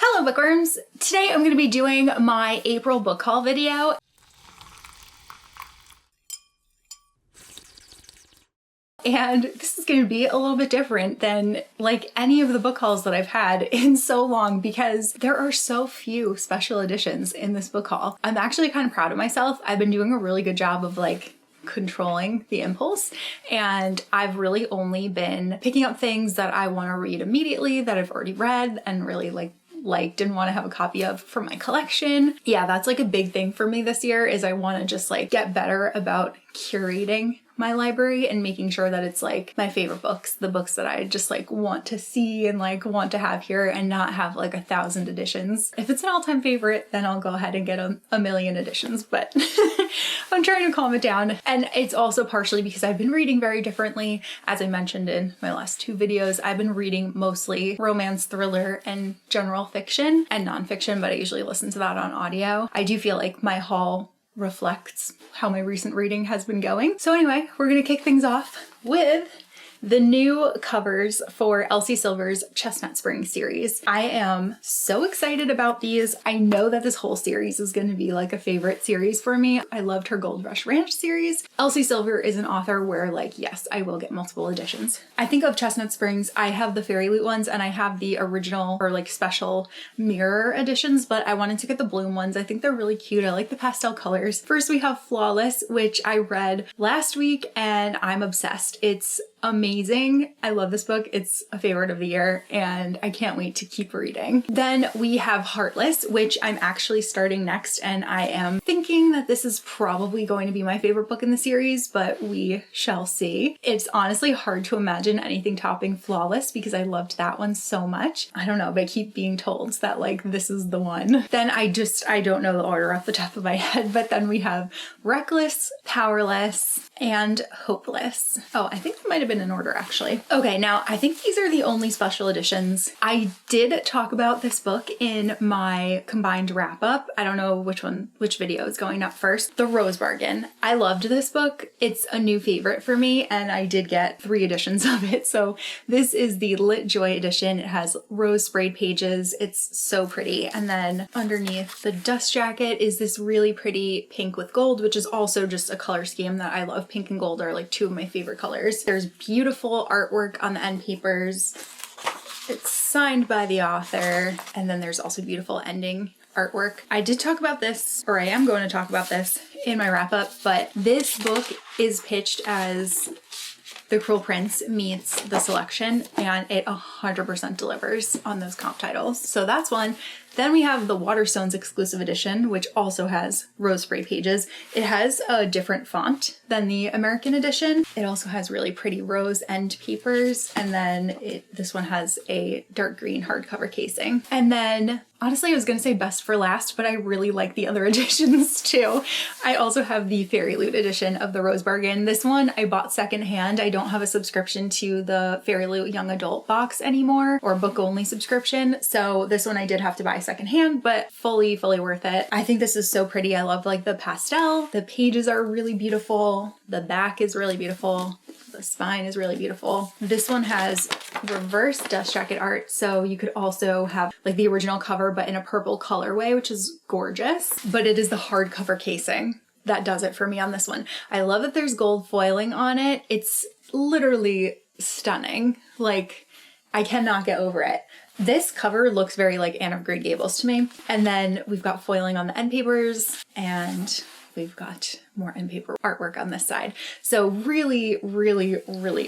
Hello bookworms! Today I'm going to be doing my April book haul video. And this is going to be a little bit different than like any of the book hauls that I've had in so long because there are so few special editions in this book haul. I'm actually kind of proud of myself. I've been doing a really good job of controlling the impulse, and I've really only been picking up things that I want to read immediately that I've already read and really liked and want to have a copy of for my collection. Yeah, that's like a big thing for me this year is I want to just get better about curating my library and making sure that it's my favorite books, the books that I just want to see and want to have here and not have 1,000 editions. If it's an all-time favorite, then I'll go ahead and get a million editions, but I'm trying to calm it down. And it's also partially because I've been reading very differently. As I mentioned in my last two videos, I've been reading mostly romance, thriller, and general fiction and nonfiction, but I usually listen to that on audio. I do feel like my haul reflects how my recent reading has been going. So anyway, we're gonna kick things off with the new covers for Elsie Silver's Chestnut Springs series. I am so excited about these. I know that this whole series is going to be a favorite series for me. I loved her Gold Rush Ranch series. Elsie Silver is an author where yes, I will get multiple editions. I think of Chestnut Springs, I have the Fairy Loot ones and I have the original or special mirror editions, but I wanted to get the Bloom ones. I think they're really cute. I like the pastel colors. First we have Flawless, which I read last week and I'm obsessed. It's amazing. I love this book. It's a favorite of the year and I can't wait to keep reading. Then we have Heartless, which I'm actually starting next, and I am thinking that this is probably going to be my favorite book in the series, but we shall see. It's honestly hard to imagine anything topping Flawless because I loved that one so much. I don't know, but I keep being told that this is the one. Then I don't know the order off the top of my head, but then we have Reckless, Powerless, and Hopeless. Oh, I think that might have been in order actually. Okay, now I think these are the only special editions. I did talk about this book in my combined wrap up. I don't know which video is going up first. The Rose Bargain. I loved this book. It's a new favorite for me and I did get 3 editions of it. So this is the Lit Joy edition. It has rose sprayed pages. It's so pretty. And then underneath the dust jacket is this really pretty pink with gold, which is also just a color scheme that I love. Pink and gold are 2 of my favorite colors. There's beautiful artwork on the end papers. It's signed by the author, and then there's also beautiful ending artwork. I did talk about this, or I am going to talk about this in my wrap up, but this book is pitched as The Cruel Prince meets The Selection, and it 100% delivers on those comp titles. So that's one. Then we have the Waterstones exclusive edition, which also has rose spray pages. It has a different font than the American edition. It also has really pretty rose end papers. And then this one has a dark green hardcover casing. And then honestly, I was going to say best for last, but I really like the other editions too. I also have the Fairy Loot edition of the Rose Bargain. This one I bought secondhand. I don't have a subscription to the Fairy Loot Young Adult box anymore, or book only subscription. So this one I did have to buy secondhand, but fully worth it. I think this is so pretty. I love the pastel. The pages are really beautiful. The back is really beautiful. The spine is really beautiful. This one has reverse dust jacket art, so you could also have the original cover but in a purple colorway, which is gorgeous. But it is the hardcover casing that does it for me on this one. I love that there's gold foiling on it. It's literally stunning. I cannot get over it. This cover looks very Anne of Grey Gables to me. And then we've got foiling on the end papers and we've got more end paper artwork on this side. So really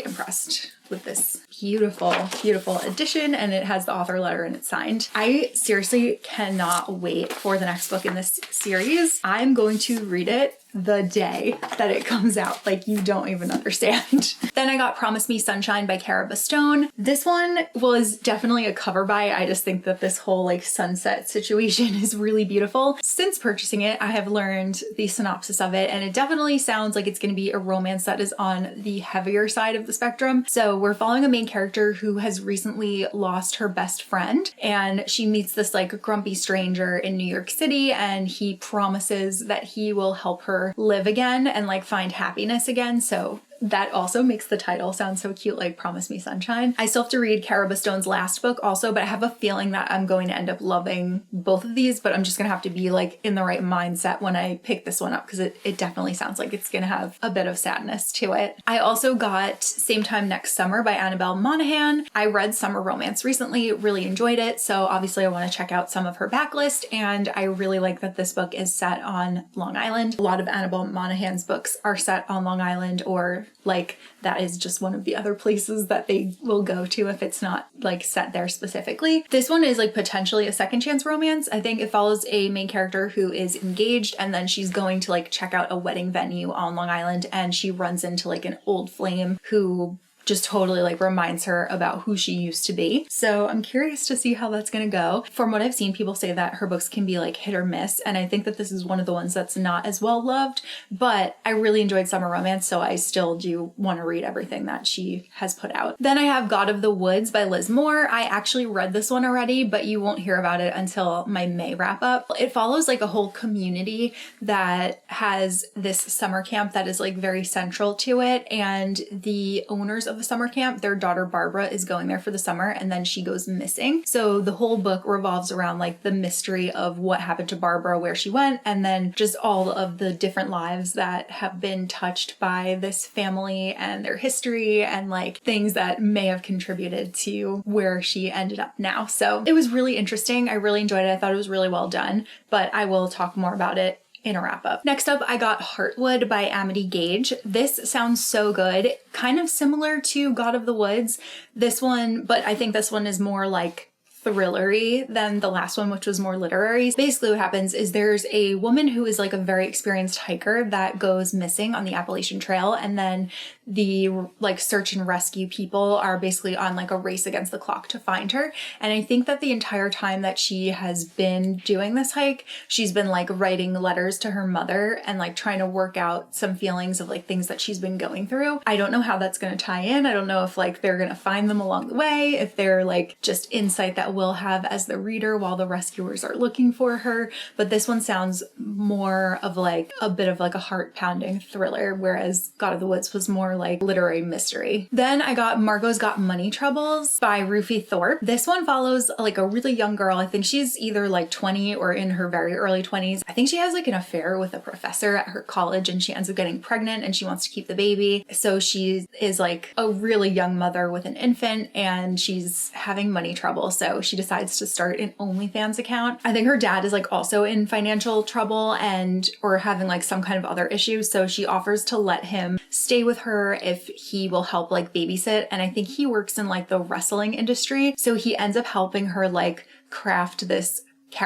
impressed with this beautiful edition, and it has the author letter and it's signed. I seriously cannot wait for the next book in this series. I'm going to read it the day that it comes out. You don't even understand. Then I got Promise Me Sunshine by Cara Bastone. This one was definitely a cover buy. I just think that this whole sunset situation is really beautiful. Since purchasing it, I have learned the synopsis of it, and it definitely sounds like it's going to be a romance that is on the heavier side of the spectrum. So we're following a main character who has recently lost her best friend, and she meets this grumpy stranger in New York City, and he promises that he will help her live again and find happiness again. So That also makes the title sound so cute, like Promise Me Sunshine. I still have to read Cara Bastone's last book also, but I have a feeling that I'm going to end up loving both of these, but I'm just gonna have to be like in the right mindset when I pick this one up, because it definitely sounds like it's gonna have a bit of sadness to it. I also got Same Time Next Summer by Annabelle Monaghan. I read Summer Romance recently, really enjoyed it, so obviously I want to check out some of her backlist, and I really like that this book is set on Long Island. A lot of Annabelle Monaghan's books are set on Long Island, or like that is just one of the other places that they will go to if it's not like set there specifically. This one is like potentially a second chance romance. I think it follows a main character who is engaged, and then she's going to like check out a wedding venue on Long Island, and she runs into like an old flame who just totally like reminds her about who she used to be. So I'm curious to see how that's gonna go. From what I've seen, people say that her books can be like hit or miss, and I think that this is one of the ones that's not as well loved, but I really enjoyed Summer Romance, so I still do want to read everything that she has put out. Then I have God of the Woods by Liz Moore. I actually read this one already, but you won't hear about it until my May wrap up. It follows like a whole community that has this summer camp that is like very central to it, and the owners of the summer camp, their daughter Barbara is going there for the summer, and then she goes missing. So the whole book revolves around like the mystery of what happened to Barbara, where she went, and then just all of the different lives that have been touched by this family and their history, and like things that may have contributed to where she ended up now. So it was really interesting. I really enjoyed it. I thought it was really well done, but I will talk more about it in a wrap up. Next up, I got Heartwood by Amity Gage. This sounds so good. Kind of similar to God of the Woods. This one, but I think this one is more like thrillery than the last one, which was more literary. Basically what happens is there's a woman who is like a very experienced hiker that goes missing on the Appalachian Trail, and then the like search and rescue people are basically on like a race against the clock to find her. And I think that the entire time that she has been doing this hike, she's been like writing letters to her mother and like trying to work out some feelings of like things that she's been going through. I don't know how that's going to tie in. I don't know if like they're going to find them along the way, if they're like just insight that we'll have as the reader while the rescuers are looking for her. But this one sounds more of like a bit of like a heart-pounding thriller, whereas God of the Woods was more like literary mystery. Then I got Margot's Got Money Troubles by Rufi Thorpe. This one follows like a really young girl. I think she's either like 20 or in her very early 20s. I think she has like an affair with a professor at her college, and she ends up getting pregnant and she wants to keep the baby. So she is like a really young mother with an infant, and she's having money trouble. So she decides to start an OnlyFans account. I think her dad is like also in financial trouble and or having like some kind of other issues. So she offers to let him stay with her if he will help like babysit. And I think he works in like the wrestling industry. So he ends up helping her like craft this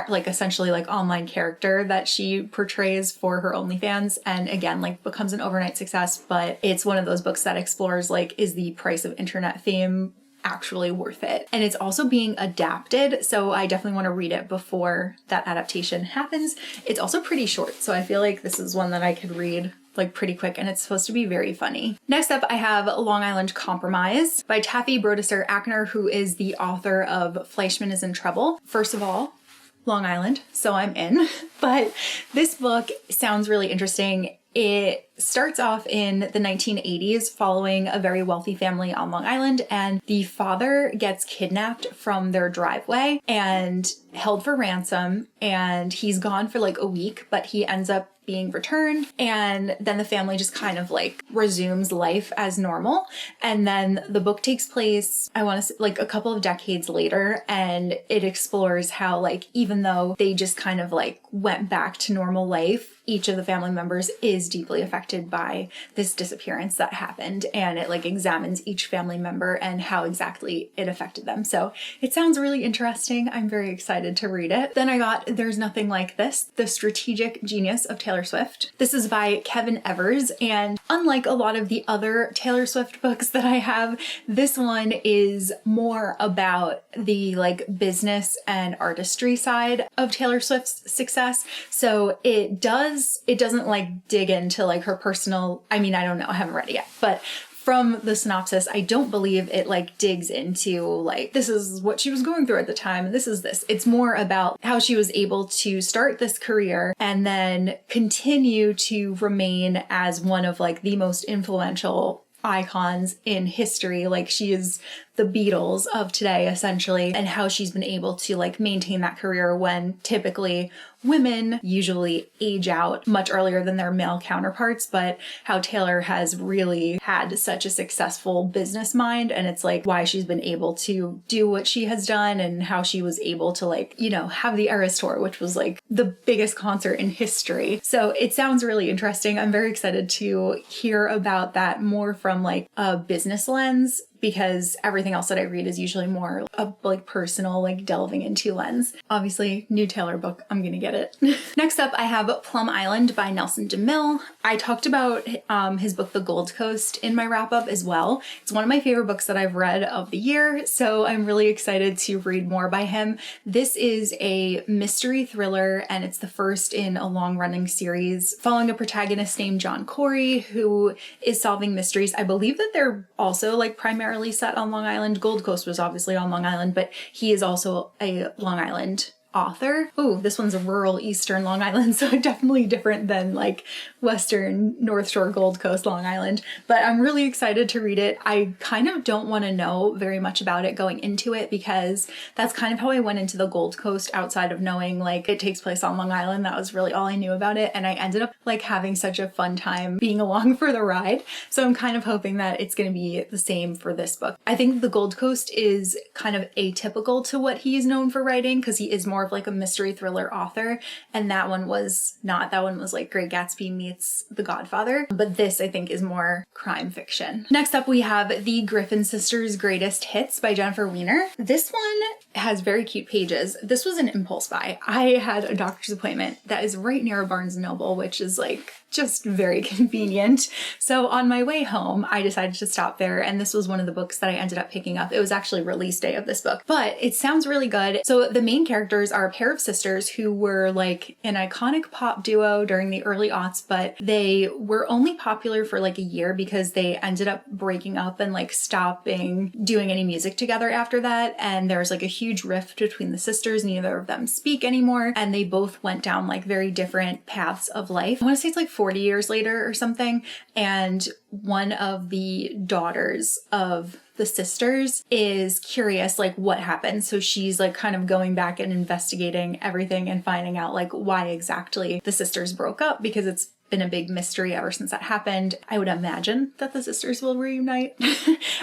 like essentially like online character that she portrays for her OnlyFans, and again like becomes an overnight success. But it's one of those books that explores like, is the price of internet fame actually worth it? And it's also being adapted, so I definitely want to read it before that adaptation happens. It's also pretty short, so I feel like this is one that I could read like pretty quick, and it's supposed to be very funny. Next up, I have Long Island Compromise by Taffy Brodesser Akner, who is the author of Fleischman is in Trouble. First of all, Long Island, so I'm in. But this book sounds really interesting. It starts off in the 1980s following a very wealthy family on Long Island, and the father gets kidnapped from their driveway and held for ransom, and he's gone for like a week, but he ends up being returned, and then the family just kind of like resumes life as normal. And then the book takes place, I want to say like a couple of decades later, and it explores how like even though they just kind of like went back to normal life, each of the family members is deeply affected by this disappearance that happened, and it like examines each family member and how exactly it affected them. So it sounds really interesting. I'm very excited to read it. Then I got There's Nothing Like This, The Strategic Genius of Taylor Swift. This is by Kevin Evers, and unlike a lot of the other Taylor Swift books that I have, this one is more about the like business and artistry side of Taylor Swift's success. So it doesn't like dig into like her personal, I mean, I don't know, I haven't read it yet, but from the synopsis, I don't believe it like digs into like, this is what she was going through at the time, and this is this. It's more about how she was able to start this career and then continue to remain as one of like the most influential icons in history. Like, she is the Beatles of today, essentially, and how she's been able to like maintain that career when typically women usually age out much earlier than their male counterparts, but how Taylor has really had such a successful business mind, and it's like why she's been able to do what she has done and how she was able to like, you know, have the Eras Tour, which was like the biggest concert in history. So it sounds really interesting. I'm very excited to hear about that more from like a business lens, because everything else that I read is usually more of like personal, like delving into lens. Obviously, new Taylor book, I'm gonna get it. Next up, I have Plum Island by Nelson DeMille. I talked about his book, The Gold Coast, in my wrap up as well. It's one of my favorite books that I've read of the year, so I'm really excited to read more by him. This is a mystery thriller, and it's the first in a long-running series following a protagonist named John Corey, who is solving mysteries. I believe that they're also like primarily set on Long Island. Gold Coast was obviously on Long Island, but he is also a Long Island author. Oh, this one's a rural eastern Long Island, so definitely different than like western North Shore Gold Coast Long Island, but I'm really excited to read it. I kind of don't want to know very much about it going into it, because that's kind of how I went into the Gold Coast, outside of knowing like it takes place on Long Island. That was really all I knew about it, and I ended up like having such a fun time being along for the ride. So I'm kind of hoping that it's going to be the same for this book. I think the Gold Coast is kind of atypical to what he is known for writing, because he is more of like a mystery thriller author, and that one was not. That one was like Great Gatsby meets The Godfather, but this I think is more crime fiction. Next up, we have The Griffin Sisters Greatest Hits by Jennifer Weiner. This one has very cute pages. This was an impulse buy. I had a doctor's appointment that is right near a Barnes & Noble, which is like just very convenient. So on my way home, I decided to stop there, and this was one of the books that I ended up picking up. It was actually release day of this book, but it sounds really good. So the main characters are a pair of sisters who were like an iconic pop duo during the early aughts, but they were only popular for like a year because they ended up breaking up and like stopping doing any music together after that. And there's like a huge rift between the sisters. Neither of them speak anymore, and they both went down like very different paths of life. I want to say it's like 40 years later or something, and one of the daughters of the sisters is curious like what happened, so she's like kind of going back and investigating everything and finding out like why exactly the sisters broke up, because it's been a big mystery ever since that happened. I would imagine that the sisters will reunite,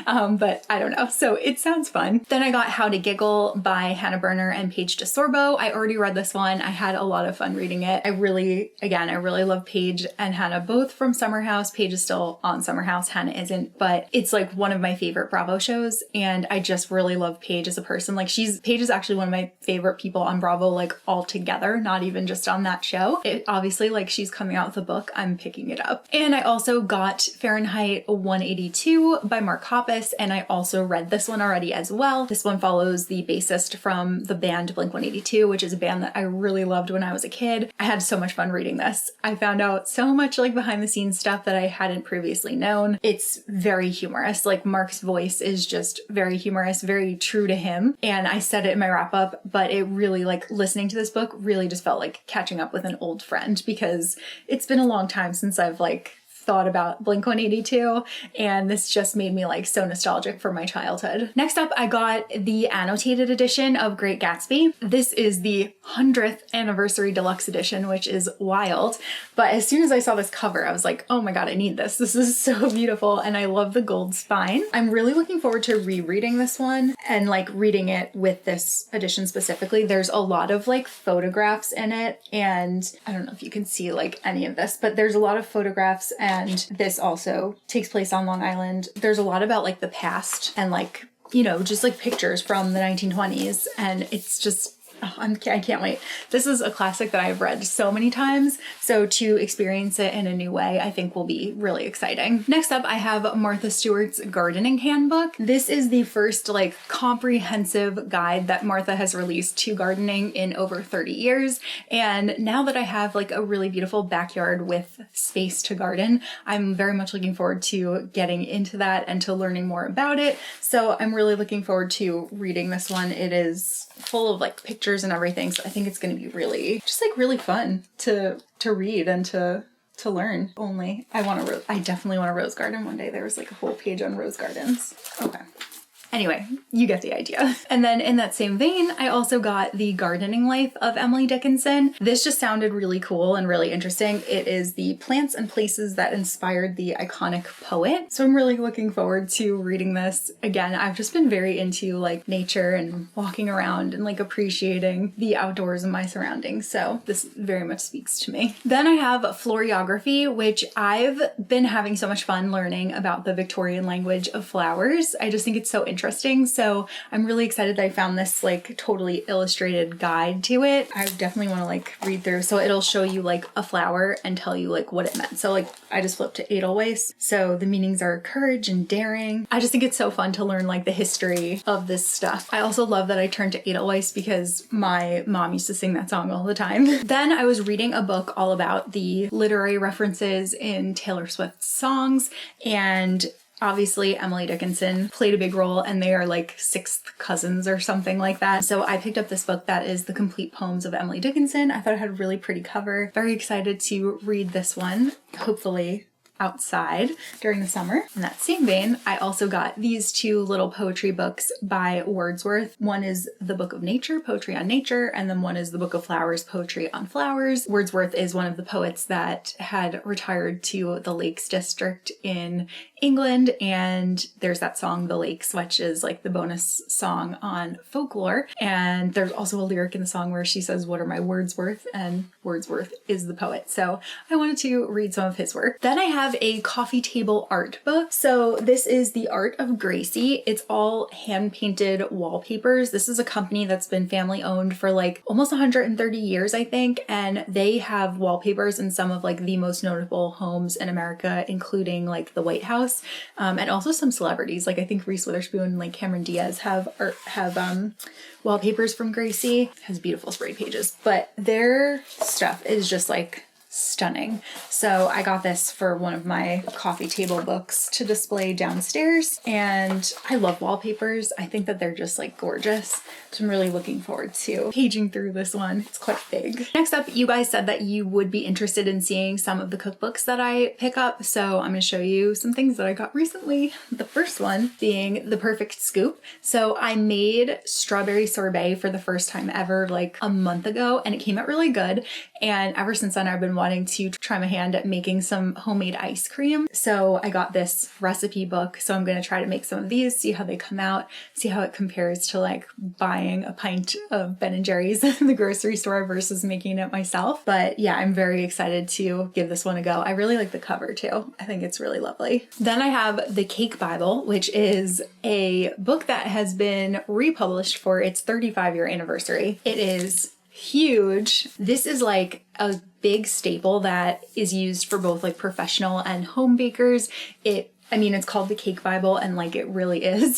but I don't know. So it sounds fun. Then I got How to Giggle by Hannah Berner and Paige DeSorbo. I already read this one. I had a lot of fun reading it. I really love Paige and Hannah, both from Summer House. Paige is still on Summer House, Hannah isn't, but it's like one of my favorite Bravo shows, and I just really love Paige as a person. Like Paige is actually one of my favorite people on Bravo, like altogether, not even just on that show. It obviously, like, she's coming out with a book, I'm picking it up. And I also got Fahrenheit 182 by Mark Hoppus, and I also read this one already as well. This one follows the bassist from the band Blink-182, which is a band that I really loved when I was a kid. I had so much fun reading this. I found out so much like behind the scenes stuff that I hadn't previously known. It's very humorous. Like, Mark's voice is just very humorous, very true to him. And I said it in my wrap up, but it really, like, listening to this book really just felt like catching up with an old friend, because it's been a long time since I've like thought about Blink-182, and this just made me like so nostalgic for my childhood. Next up, I got the annotated edition of Great Gatsby. This is the 100th anniversary deluxe edition, which is wild. But as soon as I saw this cover, I was like, oh my god, I need this. This is so beautiful, and I love the gold spine. I'm really looking forward to rereading this one and like reading it with this edition specifically. There's a lot of like photographs in it, and I don't know if you can see like any of this, but there's a lot of photographs, and this also takes place on Long Island. There's a lot about like the past and like, you know, just like pictures from the 1920s, and it's just, oh, I can't wait. This is a classic that I've read so many times, so to experience it in a new way, I think will be really exciting. Next up, I have Martha Stewart's Gardening Handbook. This is the first like comprehensive guide that Martha has released to gardening in over 30 years. And now that I have like a really beautiful backyard with space to garden, I'm very much looking forward to getting into that and to learning more about it. So I'm really looking forward to reading this one. It is full of like pictures and everything, so I think it's going to be really just like really fun to read and to to learn only. I definitely want a rose garden one day. There was like a whole page on rose gardens. Okay. Anyway, you get the idea. And then in that same vein, I also got The Gardening Life of Emily Dickinson. This just sounded really cool and really interesting. It is the plants and places that inspired the iconic poet. So I'm really looking forward to reading this. Again, I've just been very into like nature and walking around and like appreciating the outdoors and my surroundings. So this very much speaks to me. Then I have Floriography, which I've been having so much fun learning about the Victorian language of flowers. I just think it's so interesting. So I'm really excited that I found this like totally illustrated guide to it. I definitely want to like read through. So it'll show you like a flower and tell you like what it meant. So like I just flipped to Edelweiss. So the meanings are courage and daring. I just think it's so fun to learn like the history of this stuff. I also love that I turned to Edelweiss because my mom used to sing that song all the time. Then I was reading a book all about the literary references in Taylor Swift's songs, and obviously, Emily Dickinson played a big role, and they are like sixth cousins or something like that. So I picked up this book that is The Complete Poems of Emily Dickinson. I thought it had a really pretty cover. Very excited to read this one, hopefully outside during the summer. In that same vein, I also got these two little poetry books by Wordsworth. One is The Book of Nature, Poetry on Nature, and then one is The Book of Flowers, Poetry on Flowers. Wordsworth is one of the poets that had retired to the Lakes District in England, and there's that song The Lakes, which is like the bonus song on Folklore. And there's also a lyric in the song where she says, "What are my words worth?" And Wordsworth is the poet. So I wanted to read some of his work. Then I have a coffee table art book. So this is The Art of Gracie. It's all hand-painted wallpapers. This is a company that's been family owned for like almost 130 years, I think. And they have wallpapers in some of like the most notable homes in America, including like the White House. And also some celebrities, like I think Reese Witherspoon and like Cameron Diaz have wallpapers from Gracie. It has beautiful sprayed pages, but their stuff is just like stunning. So I got this for one of my coffee table books to display downstairs, and I love wallpapers. I think that they're just like gorgeous. So I'm really looking forward to paging through this one. It's quite big. Next up, you guys said that you would be interested in seeing some of the cookbooks that I pick up. So I'm going to show you some things that I got recently. The first one being The Perfect Scoop. So I made strawberry sorbet for the first time ever like a month ago, and it came out really good. And ever since then, I've been wanting to try my hand at making some homemade ice cream. So I got this recipe book. So I'm going to try to make some of these, see how they come out, see how it compares to like buying a pint of Ben & Jerry's in the grocery store versus making it myself. But yeah, I'm very excited to give this one a go. I really like the cover too. I think it's really lovely. Then I have The Cake Bible, which is a book that has been republished for its 35-year anniversary. It is huge. This is like a big staple that is used for both like professional and home bakers. It's called The Cake Bible, and like it really is.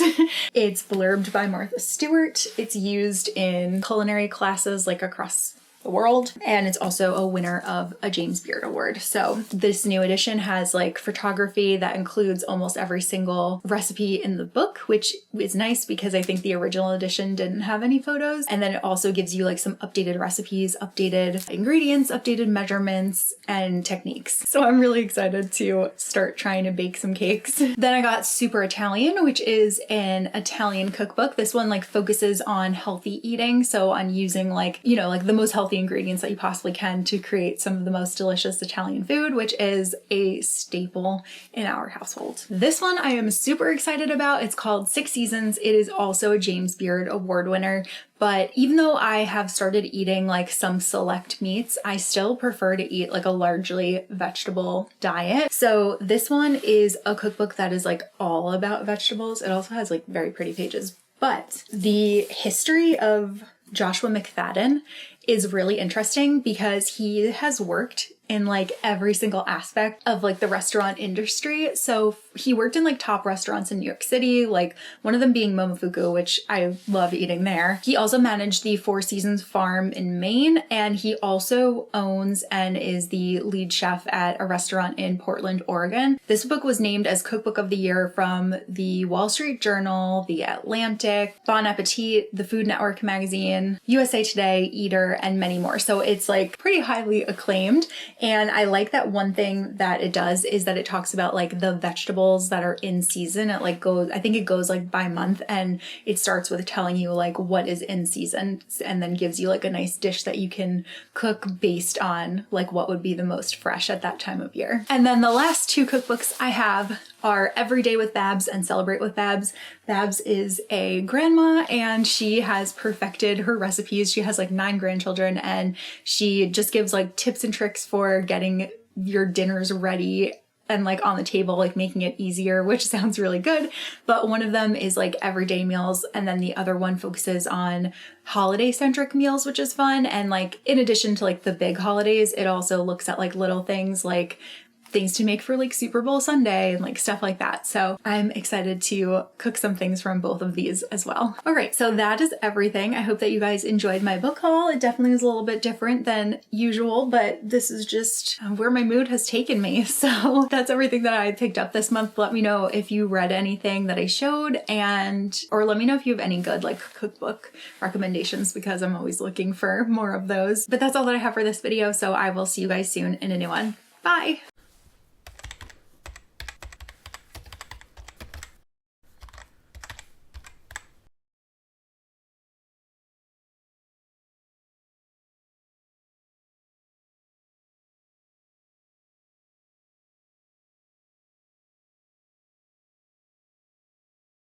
It's blurbed by Martha Stewart. It's used in culinary classes like across the world, and it's also a winner of a James Beard Award. So this new edition has like photography that includes almost every single recipe in the book, which is nice because I think the original edition didn't have any photos. And then it also gives you like some updated recipes, updated ingredients, updated measurements and techniques. So I'm really excited to start trying to bake some cakes. Then I got Super Italian, which is an Italian cookbook. This one like focuses on healthy eating, so on using like the most healthy ingredients that you possibly can to create some of the most delicious Italian food, which is a staple in our household. This one I am super excited about. It's called Six Seasons. It is also a James Beard Award winner. But even though I have started eating like some select meats, I still prefer to eat like a largely vegetable diet. So this one is a cookbook that is like all about vegetables. It also has like very pretty pages. But the history of Joshua McFadden is really interesting because he has worked in like every single aspect of like the restaurant industry. So he worked in like top restaurants in New York City, like one of them being Momofuku, which I love eating there. He also managed the Four Seasons Farm in Maine, and he also owns and is the lead chef at a restaurant in Portland, Oregon. This book was named as Cookbook of the Year from the Wall Street Journal, The Atlantic, Bon Appetit, the Food Network magazine, USA Today, Eater, and many more. So it's like pretty highly acclaimed. And I like that one thing that it does is that it talks about like the vegetables that are in season. It like goes, I think it goes like by month, and it starts with telling you like what is in season and then gives you like a nice dish that you can cook based on like what would be the most fresh at that time of year. And then the last two cookbooks I have are Every Day with Babs and Celebrate with Babs. Babs is a grandma and she has perfected her recipes. She has like 9 grandchildren and she just gives like tips and tricks for getting your dinners ready and like on the table, like making it easier, which sounds really good. But one of them is like everyday meals, and then the other one focuses on holiday centric meals, which is fun. And like in addition to like the big holidays, it also looks at like little things like things to make for like Super Bowl Sunday and like stuff like that. So I'm excited to cook some things from both of these as well. All right, so that is everything. I hope that you guys enjoyed my book haul. It definitely is a little bit different than usual, but this is just where my mood has taken me. So that's everything that I picked up this month. Let me know if you read anything that I showed, or let me know if you have any good like cookbook recommendations, because I'm always looking for more of those. But that's all that I have for this video. So I will see you guys soon in a new one. Bye.